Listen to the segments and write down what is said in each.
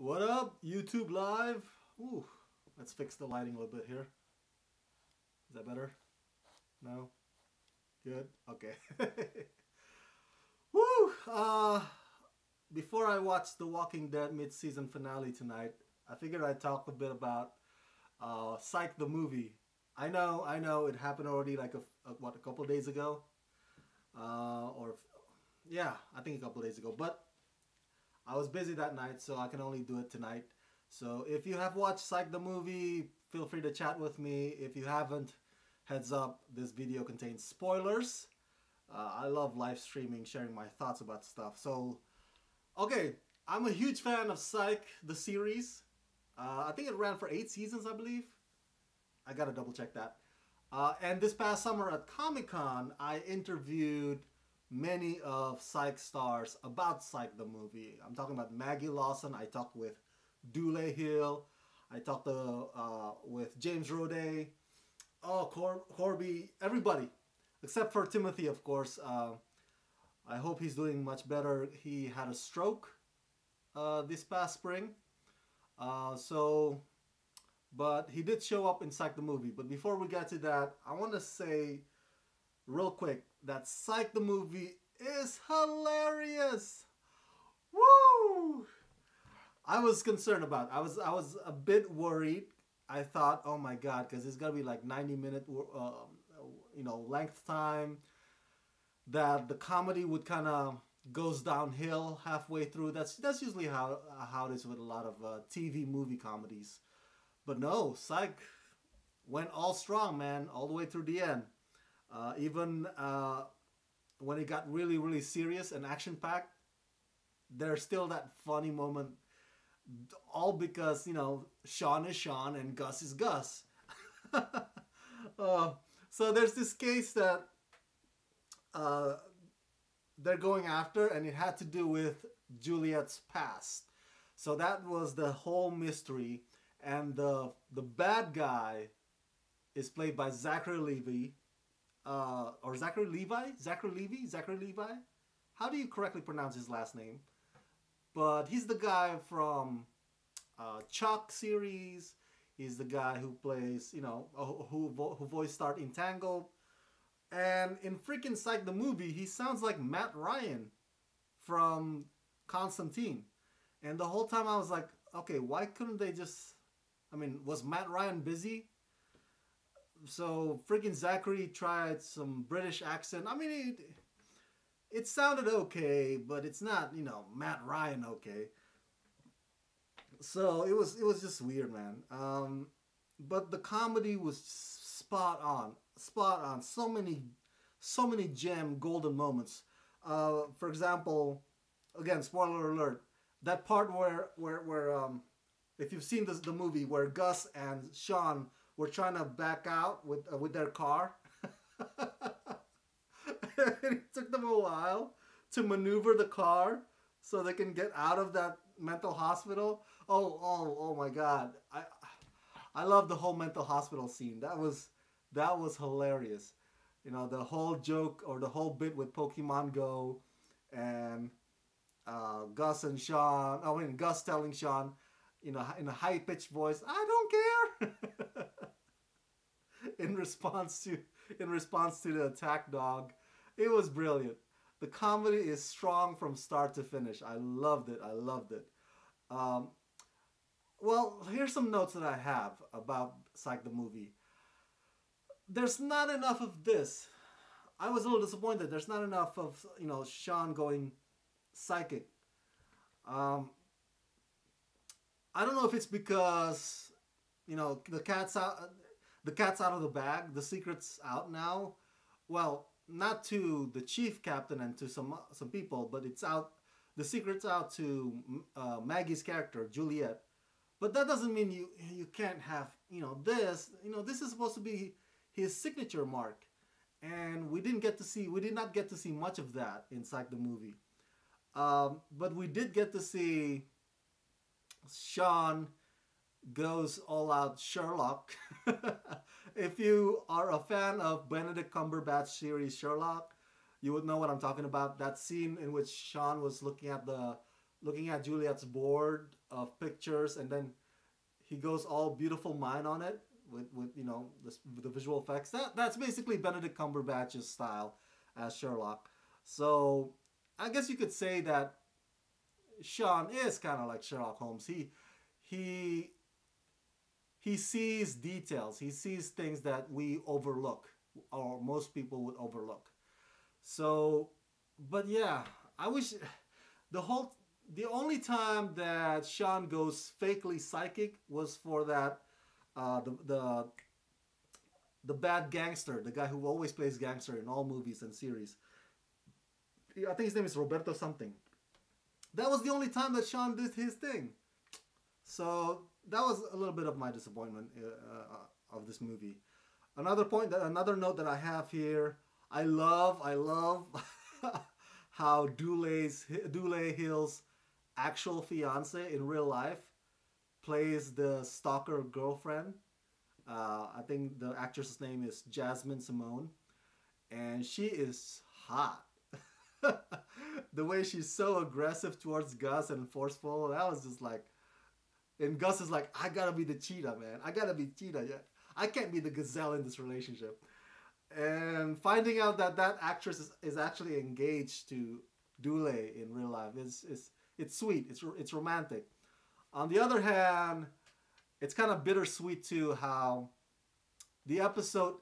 What up, YouTube Live? Ooh, let's fix the lighting a little bit here. Is that better? No? Good? Okay. Woo! Before I watch The Walking Dead mid-season finale tonight, I figured I'd talk a bit about Psych the movie. I know, it happened already like a couple days ago, or yeah, I think a couple days ago. But I was busy that night, so I can only do it tonight. So if you have watched Psych the movie, feel free to chat with me. If you haven't, heads up, this video contains spoilers. I love live streaming, sharing my thoughts about stuff. So, okay, I'm a huge fan of Psych, the series. I think it ran for 8 seasons, I believe. I gotta double check that. And this past summer at Comic-Con, I interviewed many of Psych stars about Psych the movie. I'm talking about Maggie Lawson. I talked with Dulé Hill. I talked with James Roday. Oh, Corby, everybody. Except for Timothy, of course. I hope he's doing much better. He had a stroke this past spring. But he did show up in Psych the movie. But before we get to that, I want to say real quick that Psych the movie is hilarious. Woo! I was concerned about it. I was a bit worried. I thought, oh my god, because it's gonna be like 90-minute length time, that the comedy would kind of goes downhill halfway through. That's usually how it is with a lot of TV movie comedies. But no, Psych went all strong, man, all the way through the end. Even when it got really, really serious and action-packed, there's still that funny moment. All because, Sean is Sean and Gus is Gus. So there's this case that they're going after, and it had to do with Juliet's past. So that was the whole mystery. And the bad guy is played by Zachary Levi. Or Zachary Levi? Zachary Levi? How do you correctly pronounce his last name? But he's the guy from Chuck series. He's the guy who plays, who voice starred in Tangled. And in freaking Psych the movie, he sounds like Matt Ryan from Constantine. And the whole time I was like, okay, why couldn't they just... was Matt Ryan busy? So freaking Zachary tried some British accent. It sounded okay, but it's not, Matt Ryan okay. So it was just weird, man. But the comedy was spot on. So many golden moments. For example, again, spoiler alert. That part where if you've seen the movie where Gus and Sean were trying to back out with their car. It took them a while to maneuver the car so they can get out of that mental hospital. Oh my god. I love the whole mental hospital scene. That was hilarious. The whole joke or the whole bit with Pokemon Go and Gus and Sean. Gus telling Sean, in a high-pitched voice, "I don't care." in response to the attack dog. It was brilliant. The comedy is strong from start to finish. I loved it. Well, here's some notes that I have about Psych the movie. There's not enough of this. I was a little disappointed. There's not enough of, Sean going psychic. I don't know if it's because, the cat's out of the bag. The secret's out now. Well, not to the chief captain and to some people, but it's out. The secret's out to Maggie's character, Juliet. But that doesn't mean you can't have this. This is supposed to be his signature mark, and we did not get to see much of that in Psych the movie. But we did get to see Sean goes all out Sherlock. If you are a fan of Benedict Cumberbatch series Sherlock, you would know what I'm talking about. That scene in which Sean was looking at the looking at Juliet's board of pictures, and then he goes all beautiful mind on it with the visual effects. That's basically Benedict Cumberbatch's style as Sherlock. So I guess you could say that Sean is kind of like Sherlock Holmes. He he sees details. He sees things that we overlook, or most people would overlook. So, but yeah, I wish the only time that Sean goes fakely psychic was for that the bad gangster, the guy who always plays gangster in all movies and series. I think his name is Roberto something. That was the only time that Sean did his thing. So that was a little bit of my disappointment of this movie. Another note that I have here. I love how Dulé Hill's actual fiance in real life plays the stalker girlfriend. I think the actress's name is Jasmine Simone, and she is hot. The way she's so aggressive towards Gus and forceful, that was just like. And Gus is like, I gotta be the cheetah, man. I gotta be cheetah. Yeah, I can't be the gazelle in this relationship. And finding out that that actress is actually engaged to Dulé in real life is it's sweet. It's romantic. On the other hand, it's kind of bittersweet too how the episode.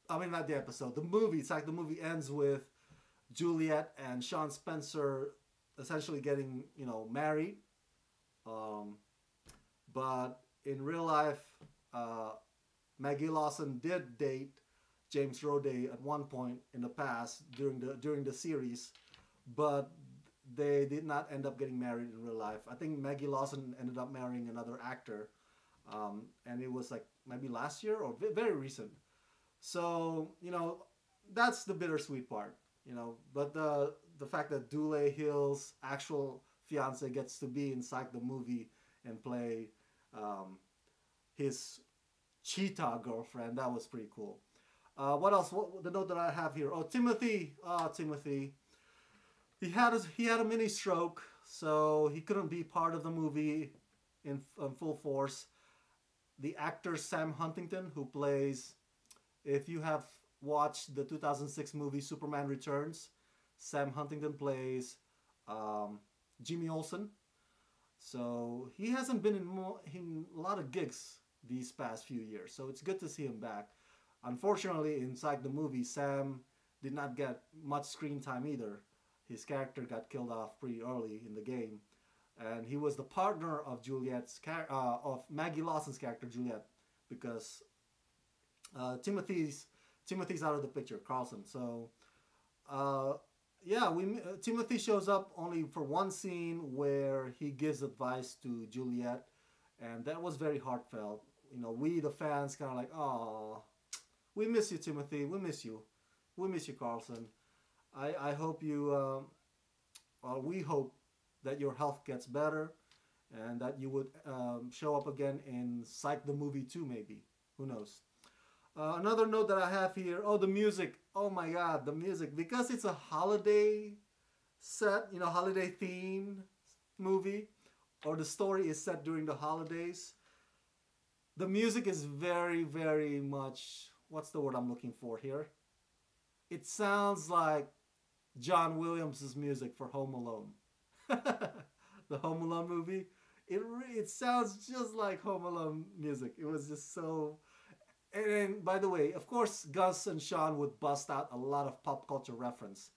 I mean, not the episode. The movie. It's like the movie ends with Juliet and Sean Spencer essentially getting married. Um, but in real life, Maggie Lawson did date James Roday at one point in the past during the series, but they did not end up getting married in real life. I think Maggie Lawson ended up marrying another actor, and it was like maybe last year or very recent. So that's the bittersweet part. But the fact that Dulé Hill's actual fiance gets to be in Psych the movie and play his cheetah girlfriend, that was pretty cool. What else? The note that I have here? Oh, Timothy. Timothy. He had a mini stroke, so he couldn't be part of the movie in full force. The actor Sam Huntington, who plays, if you have watched the 2006 movie Superman Returns, Sam Huntington plays Jimmy Olsen. So he hasn't been in a lot of gigs these past few years. So it's good to see him back. Unfortunately, inside the movie, Sam did not get much screen time either. His character got killed off pretty early in the game, and he was the partner of of Maggie Lawson's character Juliet, because Timothy's out of the picture, Carlson. So yeah, Timothy shows up only for one scene where he gives advice to Juliet, and that was very heartfelt. We the fans kind of like, oh, we miss you, Timothy. We miss you. We miss you, Carlson. I hope you. We hope that your health gets better, and that you would show up again in Psych the movie too. Maybe. Who knows? Another note that I have here. Oh, the music. Oh my God, the music. Because it's a holiday set, holiday themed movie, or the story is set during the holidays. The music is very, very much. What's the word I'm looking for here? It sounds like John Williams' music for Home Alone. The Home Alone movie. It sounds just like Home Alone music. It was just so. And by the way, of course, Gus and Sean would bust out a lot of pop culture reference.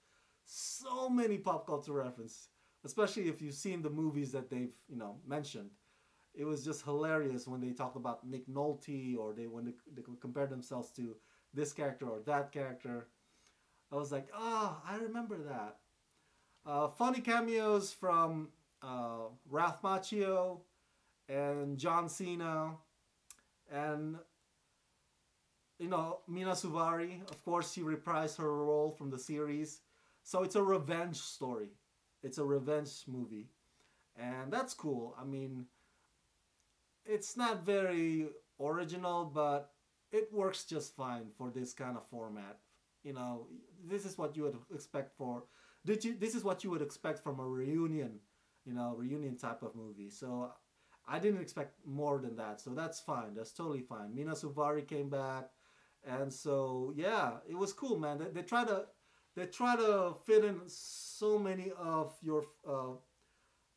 So many pop culture reference, especially if you've seen the movies that they've mentioned. It was just hilarious when they talked about Nick Nolte, or when they compared themselves to this character or that character. I was like, I remember that. Funny cameos from Ralph Macchio and John Cena, and Mina Suvari. Of course, she reprised her role from the series. So it's a revenge story. It's a revenge movie, and that's cool. I mean, it's not very original, but it works just fine for this kind of format. This is what you would expect for. This is what you would expect from a reunion reunion type of movie. So I didn't expect more than that. So that's fine. That's totally fine. Mina Suvari came back, and so yeah, it was cool, man. They try to fit in so many of your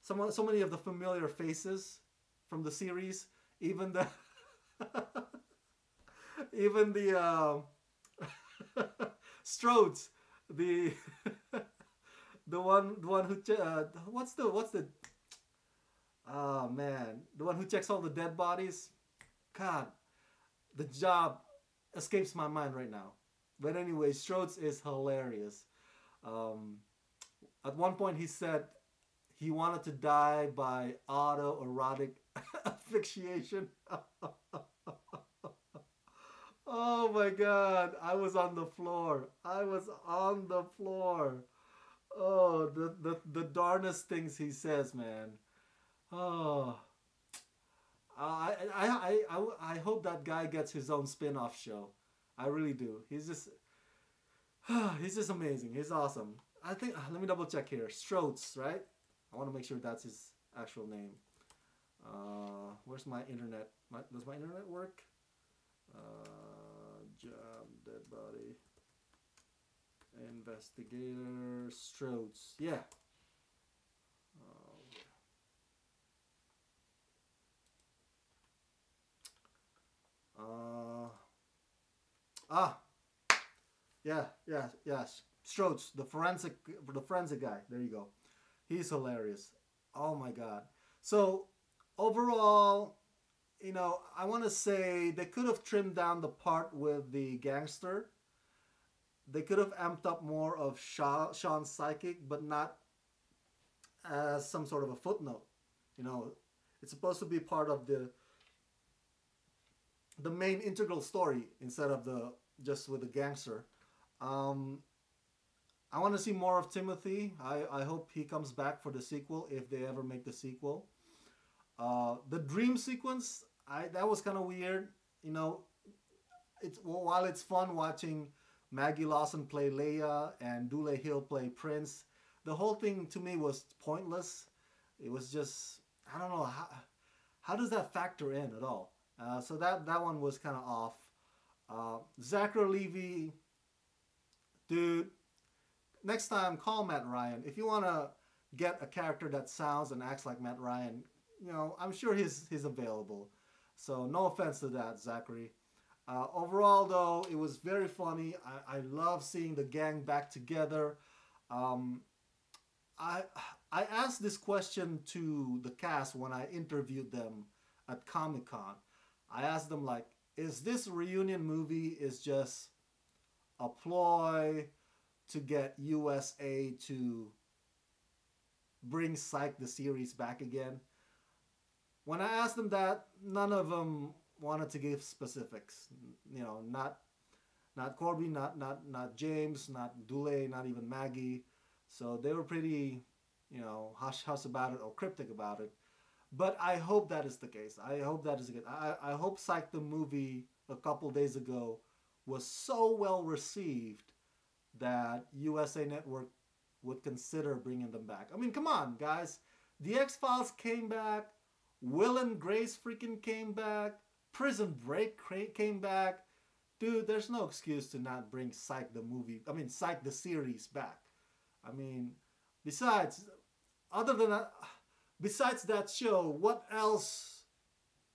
so many of the familiar faces from the series, even the even the Strodes, the the one who what's the oh man, the one who checks all the dead bodies. God, the job escapes my mind right now. But anyway, Strodes is hilarious. Um, at one point, he said he wanted to die by autoerotic asphyxiation. Oh my god, I was on the floor. I was on the floor. Oh, the darnest things he says, man. Oh, I hope that guy gets his own spin-off show. I really do. He's just amazing. He's awesome. I think let me double check here. Strodes, right? I want to make sure that's his actual name. Where's my internet? Does my internet work? Job, dead body, investigator, Strodes. Yeah. Uh, ah, yeah. Strodes, the forensic guy. There you go. He's hilarious. Oh my god. So overall, I want to say they could have trimmed down the part with the gangster. They could have amped up more of Sean's psychic, but not as some sort of a footnote. You know, it's supposed to be part of the main integral story instead of the just with the gangster. Um, I want to see more of Timothy. I hope he comes back for the sequel if they ever make the sequel. The dream sequence, that was kind of weird. While it's fun watching Maggie Lawson play Leia and Dulé Hill play Prince, the whole thing to me was pointless. It was just, I don't know how does that factor in at all. So that one was kind of off. Zachary Levi, dude. Next time, call Matt Ryan if you want to get a character that sounds and acts like Matt Ryan. I'm sure he's available. So no offense to that, Zachary. Overall, though, it was very funny. I love seeing the gang back together. Um, I I asked this question to the cast when I interviewed them at Comic Con. I asked them like, is this reunion movie is just a ploy to get USA to bring Psych the series back again? When I asked them that, none of them wanted to give specifics. Not Corby, not James, not Dulé, not even Maggie. So they were pretty, hush hush about it or cryptic about it. But I hope that is the case. I hope that is the case. I hope Psych the movie a couple days ago was so well received that USA Network would consider bringing them back. I mean, come on, guys. The X-Files came back. Will and Grace freaking came back. Prison Break came back. Dude, there's no excuse to not bring Psych the movie. I mean, Psych the series back. I mean, besides that show, what else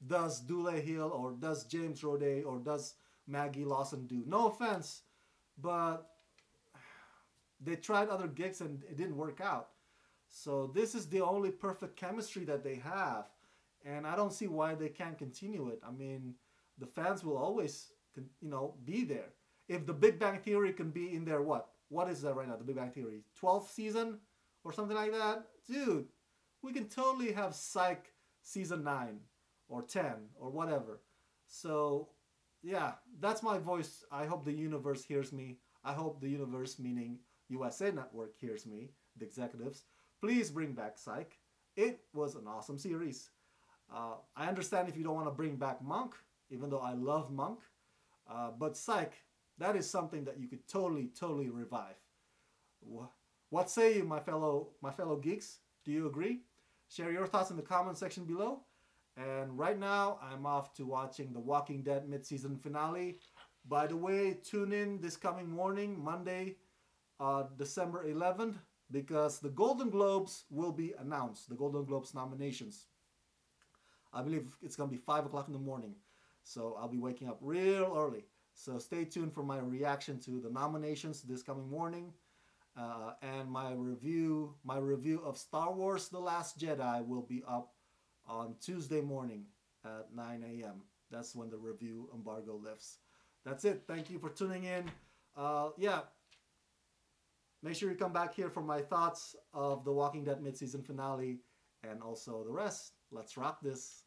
does Dulé Hill or does James Roday or does Maggie Lawson do? No offense, but they tried other gigs and it didn't work out. So this is the only perfect chemistry that they have, and I don't see why they can't continue it. I mean, the fans will always, be there. If the Big Bang Theory can be in there, what is that right now? The Big Bang Theory 12th season or something like that, dude. We can totally have Psych season 9 or 10 or whatever. So, yeah, that's my voice. I hope the universe hears me. I hope the universe, meaning USA Network, hears me, the executives. Please bring back Psych. It was an awesome series. I understand if you don't want to bring back Monk, even though I love Monk. But Psych, that is something that you could totally revive. What say you, my fellow geeks? Do you agree? Share your thoughts in the comment section below. And right now, I'm off to watching The Walking Dead mid-season finale. By the way, tune in this coming morning, Monday, December 11th, because the Golden Globes will be announced. The Golden Globes nominations. I believe it's going to be 5 o'clock in the morning. So I'll be waking up real early. So stay tuned for my reaction to the nominations this coming morning. And my review of Star Wars The Last Jedi will be up on Tuesday morning at 9 a.m. That's when the review embargo lifts. That's it. Thank you for tuning in. Yeah. Make sure you come back here for my thoughts of The Walking Dead mid-season finale and also the rest. Let's rock this.